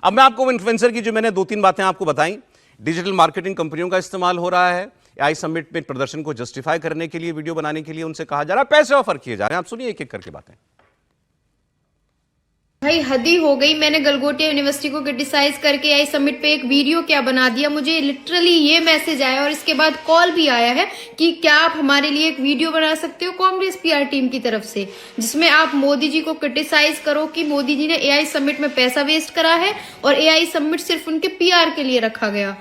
अब मैं आपको इन्फ्लुएंसर की जो मैंने 2-3 बातें आपको बताई, डिजिटल मार्केटिंग कंपनियों का इस्तेमाल हो रहा है, एआई समिट में प्रदर्शन को जस्टिफाई करने के लिए, वीडियो बनाने के लिए उनसे कहा जा रहा है, पैसे ऑफर किए जा रहे हैं। आप सुनिए एक एक करके बातें। भाई हद ही हो गई। मैंने गलगोटिया यूनिवर्सिटी को क्रिटिसाइज करके आई समिट पे एक वीडियो क्या बना दिया। मुझे लिटरली ये मैसेज आया और इसके बाद कॉल भी आया है कि क्या आप हमारे लिए एक वीडियो बना सकते हो कांग्रेस पीआर टीम की तरफ से, जिसमें आप मोदी जी को क्रिटिसाइज करो कि मोदी जी ने एआई समिट में पैसा वेस्ट करा है और एआई समिट सिर्फ उनके पीआर के लिए रखा गया।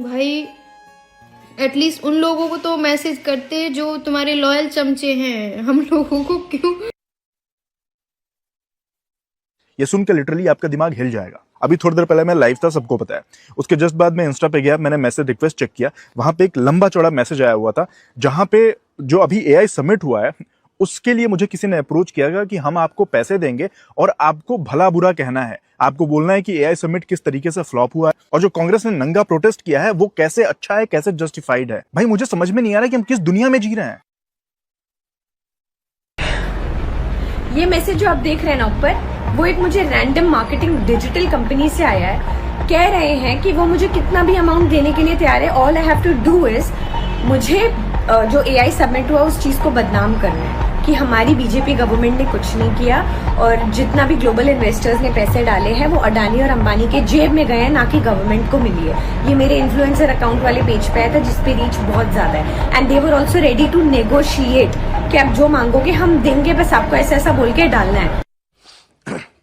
भाई एटलीस्ट उन लोगों को तो मैसेज करते जो तुम्हारे लॉयल चमचे हैं, हम लोगों को क्यों। ये सुन के लिटरली आपका दिमाग हिल जाएगा। अभी थोड़ी देर पहले मैं लाइव था, सबको पता है। उसके जस्ट बाद मैं इंस्टा पे गया, मैंने मैसेज रिक्वेस्ट चेक किया, वहां पे एक लंबा चौड़ा मैसेज आया हुआ था, जहां पे जो अभी एआई समिट हुआ है उसके लिए मुझे किसी ने अप्रोच किया कि हम आपको पैसे देंगे और आपको भला बुरा कहना है, आपको बोलना है कि एआई समिट किस तरीके से फ्लॉप हुआ है और जो कांग्रेस ने नंगा प्रोटेस्ट किया है वो कैसे अच्छा है, कैसे जस्टिफाइड है। भाई मुझे समझ में नहीं आ रहा कि हम किस दुनिया में जी रहे हैं। ये मैसेज जो आप देख रहे हैं ना ऊपर, वो एक मुझे रैंडम मार्केटिंग डिजिटल कंपनी से आया है। कह रहे हैं कि वो मुझे कितना भी अमाउंट देने के लिए तैयार है। All I have to do is मुझे जो एआई सबमिट हुआ उस चीज को बदनाम करना है कि हमारी बीजेपी गवर्नमेंट ने कुछ नहीं किया और जितना भी ग्लोबल इन्वेस्टर्स ने पैसे डाले हैं वो अडानी और अंबानी के जेब में गए हैं, ना कि गवर्नमेंट को मिली है। ये मेरे इन्फ्लुएंसर अकाउंट वाले पेज पे आया था जिसपे रीच बहुत ज्यादा है and they were also ready to negotiate कि आप जो मांगोगे हम देंगे, बस आपको ऐसा ऐसा बोल के डालना है।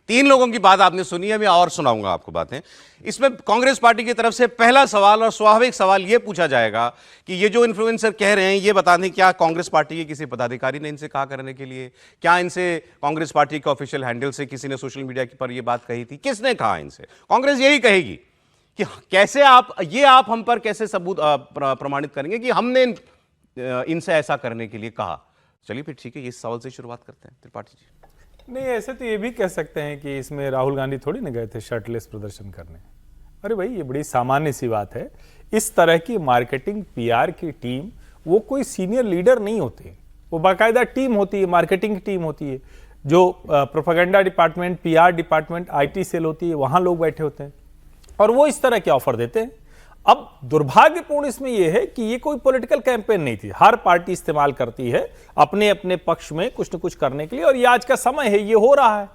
3 लोगों की बात आपने सुनी है, मैं और सुनाऊंगा आपको बातें। इसमें कांग्रेस पार्टी की तरफ से पहला सवाल और स्वाभाविक सवाल यह पूछा जाएगा कि ये जो इन्फ्लुएंसर कह रहे हैं ये बता दें, क्या कांग्रेस पार्टी के किसी पदाधिकारी ने इनसे कहा करने के लिए? क्या इनसे कांग्रेस पार्टी के ऑफिशियल हैंडल से किसी ने सोशल मीडिया पर यह बात कही थी? किसने कहा इनसे? कांग्रेस यही कहेगी कि कैसे आप हम पर कैसे सबूत प्रमाणित करेंगे कि हमने इनसे ऐसा करने के लिए कहा? चलिए फिर ठीक है, इस सवाल से शुरुआत करते हैं त्रिपाठी जी। नहीं, ऐसे तो ये भी कह सकते हैं कि इसमें राहुल गांधी थोड़ी ना गए थे शर्टलेस प्रदर्शन करने। अरे भाई, ये बड़ी सामान्य सी बात है। इस तरह की मार्केटिंग पीआर की टीम, वो कोई सीनियर लीडर नहीं होते, वो बाकायदा टीम होती है, मार्केटिंग की टीम होती है। जो propaganda department, PR department, IT cell होती है, वहां लोग बैठे होते हैं और वो इस तरह के ऑफर देते हैं। अब दुर्भाग्यपूर्ण इसमें यह है कि ये कोई पॉलिटिकल कैंपेन नहीं थी। हर पार्टी इस्तेमाल करती है अपने अपने पक्ष में कुछ न कुछ करने के लिए, और ये आज का समय है, ये हो रहा है।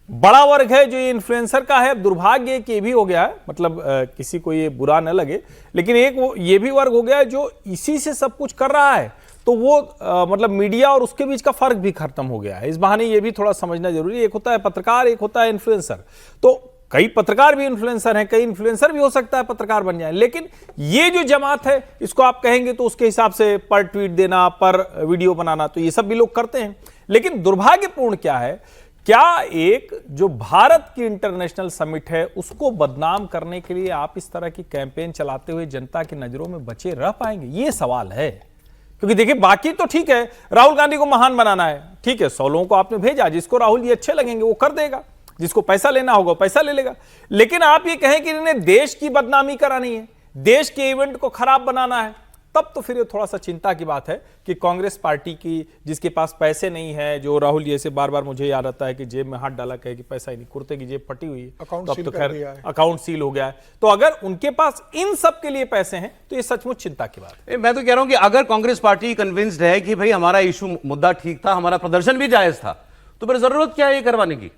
बड़ा वर्ग है जो ये इन्फ्लुएंसर का है। दुर्भाग्य कि ये भी हो गया है, मतलब किसी को ये बुरा न लगे, लेकिन एक वो ये भी वर्ग हो गया है जो इसी से सब कुछ कर रहा है। तो वो मतलब मीडिया और उसके बीच का फर्क भी खत्म हो गया है। इस बहाने ये भी थोड़ा समझना जरूरी है। एक होता है पत्रकार, एक होता है इन्फ्लुएंसर। तो कई पत्रकार भी इन्फ्लुएंसर हैं, कई इन्फ्लुएंसर भी हो सकता है पत्रकार बन जाए, लेकिन ये जो जमात है इसको आप कहेंगे तो उसके हिसाब से पर ट्वीट देना, पर वीडियो बनाना, तो ये सब भी लोग करते हैं। लेकिन दुर्भाग्यपूर्ण क्या है, क्या एक जो भारत की इंटरनेशनल समिट है उसको बदनाम करने के लिए आप इस तरह की कैंपेन चलाते हुए जनता की नजरों में बचे रह पाएंगे? ये सवाल है। क्योंकि देखिए, बाकी तो ठीक है, राहुल गांधी को महान बनाना है, ठीक है, 100 लोगों को आपने भेजा, जिसको राहुल जी अच्छे लगेंगे वो कर देगा, जिसको पैसा लेना होगा पैसा ले लेगा। लेकिन आप ये कहें कि इन्हें देश की बदनामी करानी है, देश के इवेंट को खराब बनाना है, तब तो फिर ये थोड़ा सा चिंता की बात है कि कांग्रेस पार्टी की, जिसके पास पैसे नहीं है, जो राहुल जी से बार बार मुझे याद आता है कि जेब में हाथ डाला, कहे कि पैसा ही नहीं, कुर्ते की जेब फटी हुई है, तो अब तो खैर अकाउंट सील हो गया है। तो अगर उनके पास इन सब के लिए पैसे हैं तो ये सचमुच चिंता की बात है। मैं तो कह रहा हूं कि अगर कांग्रेस पार्टी कन्विंस्ड है कि भाई हमारा इशू, मुद्दा ठीक था, हमारा प्रदर्शन भी जायज था, तो फिर जरूरत क्या है ये करवाने की?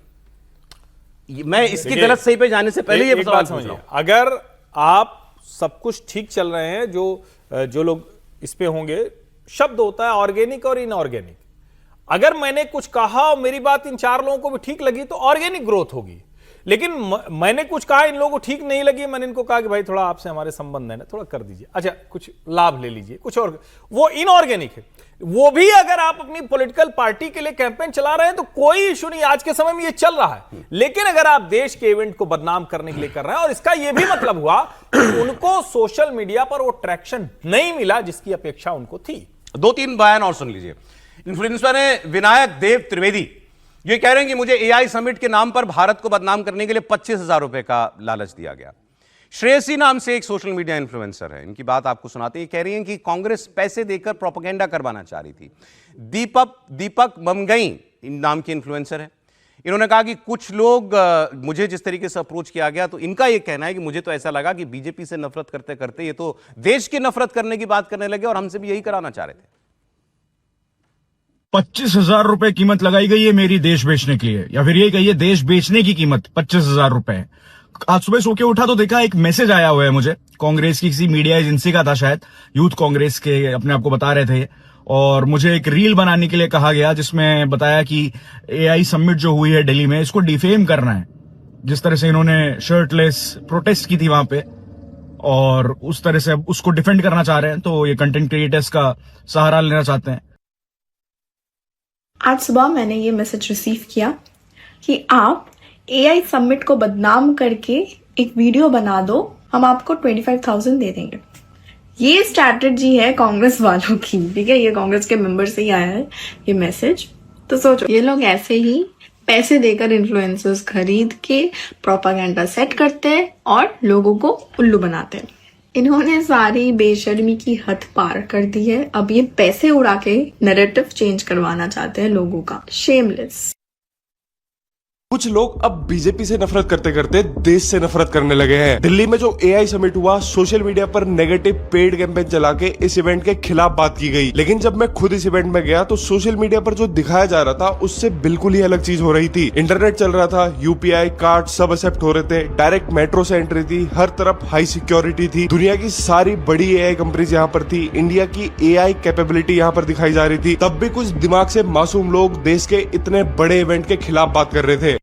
मैं इसकी गलत सही पे जाने से पहले ये सवाल समझिए, अगर आप सब कुछ ठीक चल रहे हैं, जो लोग इस पे होंगे, शब्द होता है ऑर्गेनिक और इनऑर्गेनिक। अगर मैंने कुछ कहा और मेरी बात इन 4 लोगों को भी ठीक लगी तो ऑर्गेनिक ग्रोथ होगी। लेकिन मैंने कुछ कहा, इन लोगों को ठीक नहीं लगी, मैंने इनको कहा कि भाई थोड़ा आपसे हमारे संबंध है ना, थोड़ा कर दीजिए, अच्छा कुछ लाभ ले लीजिए, कुछ और, वो इनऑर्गेनिक है। वो भी अगर आप अपनी पॉलिटिकल पार्टी के लिए कैंपेन चला रहे हैं तो कोई इशू नहीं, आज के समय में ये चल रहा है। लेकिन अगर आप देश के इवेंट को बदनाम करने के लिए कर रहे हैं, और इसका ये भी मतलब हुआ कि उनको सोशल मीडिया पर वो ट्रैक्शन नहीं मिला जिसकी अपेक्षा उनको थी। 2-3 बयान और सुन लीजिए। इन्फ्लुएंसर है विनायक देव त्रिवेदी, ये कह रहे हैं कि मुझे एआई समिट के नाम पर भारत को बदनाम करने के लिए 25,000 रुपए का लालच दिया गया। श्रेयसी नाम से एक सोशल मीडिया इन्फ्लुएंसर है, इनकी बात आपको सुनाते हैं। कह रही हैं कि कांग्रेस पैसे देकर प्रोपेगेंडा करवाना चाह रही थी। दीपक ममगई नाम की इन्फ्लुएंसर है, इन्होंने कहा कि कुछ लोग मुझे जिस तरीके से अप्रोच किया गया तो इनका ये कहना है कि मुझे तो ऐसा लगा कि बीजेपी से नफरत करते करते ये तो देश की नफरत करने की बात करने लगे और हमसे भी यही कराना चाह रहे थे। 25,000 रुपए कीमत लगाई गई है मेरी देश बेचने के लिए, या फिर ये कहिए देश बेचने की कीमत 25,000 रुपए। आज सुबह सो के उठा तो देखा एक मैसेज आया हुआ है मुझे, कांग्रेस की किसी मीडिया एजेंसी का था शायद, यूथ कांग्रेस के अपने आप को बता रहे थे, और मुझे एक रील बनाने के लिए कहा गया जिसमें बताया कि एआई समिट जो हुई है दिल्ली में इसको डिफेम करना है। जिस तरह से इन्होंने शर्टलेस प्रोटेस्ट की थी वहां पे और उस तरह से उसको डिफेंड करना चाह रहे हैं, तो ये कंटेंट क्रिएटर्स का सहारा लेना चाहते हैं। आज सुबह मैंने ये मैसेज रिसीव किया कि आप एआई समिट को बदनाम करके एक वीडियो बना दो, हम आपको 25,000 दे देंगे। ये स्ट्रैटेजी है कांग्रेस वालों की, ठीक है, ये कांग्रेस के मेंबर से ही आया है ये मैसेज। तो सोचो, ये लोग ऐसे ही पैसे देकर इन्फ्लुएंसर्स खरीद के प्रोपागेंडा सेट करते हैं और लोगों को उल्लू बनाते हैं। इन्होंने सारी बेशर्मी की हद पार कर दी है। अब ये पैसे उड़ा के नैरेटिव चेंज करवाना चाहते हैं लोगों का। शेमलेस। कुछ लोग अब बीजेपी से नफरत करते करते देश से नफरत करने लगे हैं। दिल्ली में जो एआई समिट हुआ, सोशल मीडिया पर नेगेटिव पेड कैंपेन चला के इस इवेंट के खिलाफ बात की गई, लेकिन जब मैं खुद इस इवेंट में गया तो सोशल मीडिया पर जो दिखाया जा रहा था उससे बिल्कुल ही अलग चीज हो रही थी। इंटरनेट चल रहा था, यूपीआई कार्ड सब एक्सेप्ट हो रहे थे, डायरेक्ट मेट्रो से एंट्री थी, हर तरफ हाई सिक्योरिटी थी, दुनिया की सारी बड़ी एआई कंपनीज यहाँ पर थी, इंडिया की एआई कैपेबिलिटी यहाँ पर दिखाई जा रही थी। तब भी कुछ दिमाग से मासूम लोग देश के इतने बड़े इवेंट के खिलाफ बात कर रहे थे।